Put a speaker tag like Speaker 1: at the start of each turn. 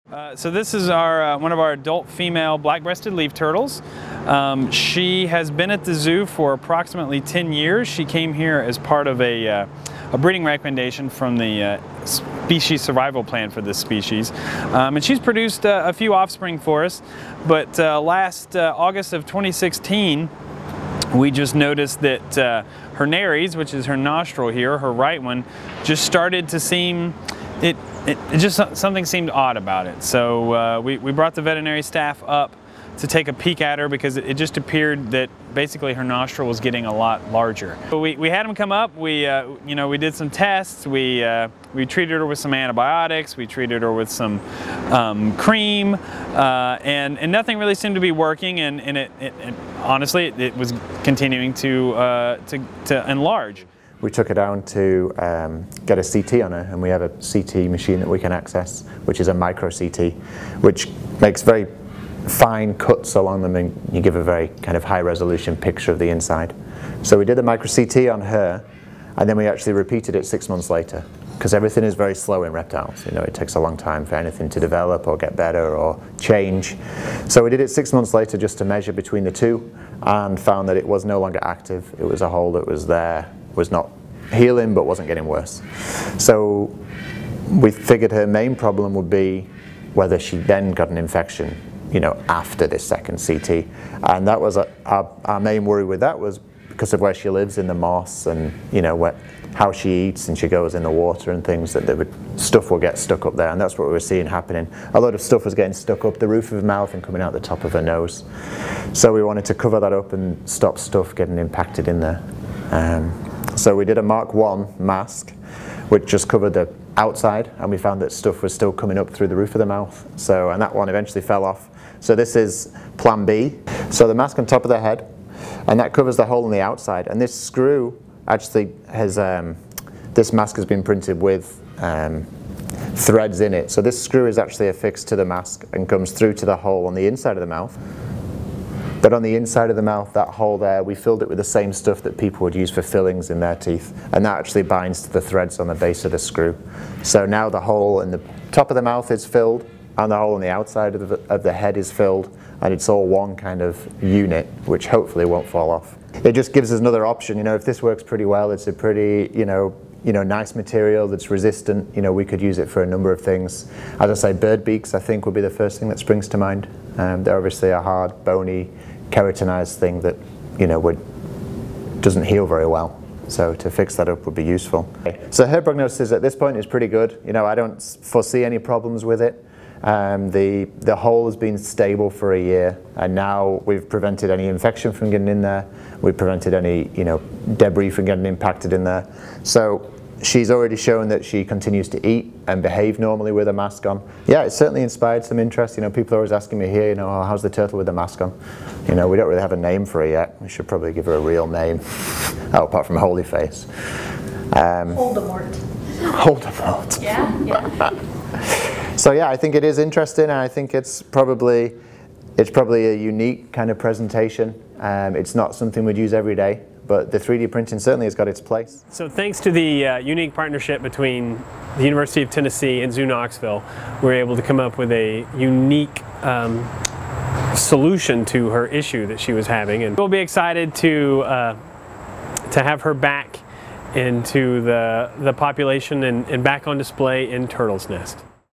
Speaker 1: So this is our one of our adult female black-breasted leaf turtles. She has been at the zoo for approximately 10 years. She came here as part of a breeding recommendation from the species survival plan for this species. And she's produced a few offspring for us, but last August of 2016, we just noticed that her nares, which is her nostril here, her right one, just started to seem, something seemed odd about it. So we brought the veterinary staff up to take a peek at her because it just appeared that basically her nostril was getting a lot larger. So we had them come up. We did some tests. We treated her with some antibiotics. We treated her with some cream, and nothing really seemed to be working. And honestly, it was continuing to enlarge.
Speaker 2: We took her down to get a CT on her, and we have a CT machine that we can access, which is a micro CT, which makes very fine cuts along them, and you give a very kind of high resolution picture of the inside. So we did a micro CT on her, and then we actually repeated it 6 months later, because everything is very slow in reptiles. You know, it takes a long time for anything to develop or get better or change. So we did it 6 months later just to measure between the two, and found that it was no longer active. It was a hole that was there, was not healing but wasn't getting worse. So we figured her main problem would be whether she then got an infection, you know, after this second CT. And that was our main worry with that, was because of where she lives in the moss, and you know how she eats, and she goes in the water and things, that stuff will get stuck up there, and that's what we were seeing happening. A lot of stuff was getting stuck up the roof of her mouth and coming out the top of her nose. So we wanted to cover that up and stop stuff getting impacted in there. So we did a Mark 1 mask, which just covered the outside, and we found that stuff was still coming up through the roof of the mouth. So, and that one eventually fell off. So this is plan B. So the mask on top of the head, and that covers the hole on the outside. And this screw actually has, this mask has been printed with threads in it. So this screw is actually affixed to the mask and comes through to the hole on the inside of the mouth. But on the inside of the mouth, that hole there, we filled it with the same stuff that people would use for fillings in their teeth. And that actually binds to the threads on the base of the screw. So now the hole in the top of the mouth is filled, and the hole on the outside of the head is filled, and it's all one kind of unit, which hopefully won't fall off. It just gives us another option. You know, if this works pretty well, it's a pretty, you know, nice material that's resistant. You know, we could use it for a number of things. As I say, bird beaks, I think, would be the first thing that springs to mind. They're obviously a hard, bony, keratinized thing that, you know, doesn't heal very well. So to fix that up would be useful. So her prognosis at this point is pretty good. You know, I don't foresee any problems with it. The hole has been stable for a year, and now we've prevented any infection from getting in there. We've prevented any, you know, debris from getting impacted in there. So she's already shown that she continues to eat and behave normally with a mask on. Yeah, it's certainly inspired some interest. You know, people are always asking me here, you know, oh, how's the turtle with the mask on? You know, we don't really have a name for her yet. We should probably give her a real name. Oh, apart from Holy Face.
Speaker 3: Voldemort.
Speaker 2: Voldemort.
Speaker 3: Yeah.
Speaker 2: So yeah, I think it is interesting, and I think it's probably a unique kind of presentation. It's not something we'd use every day, but the 3D printing certainly has got its place.
Speaker 4: So thanks to the unique partnership between the University of Tennessee and Zoo Knoxville, we're able to come up with a unique solution to her issue that she was having, and we'll be excited to have her back into the population and back on display in Turtle's Nest.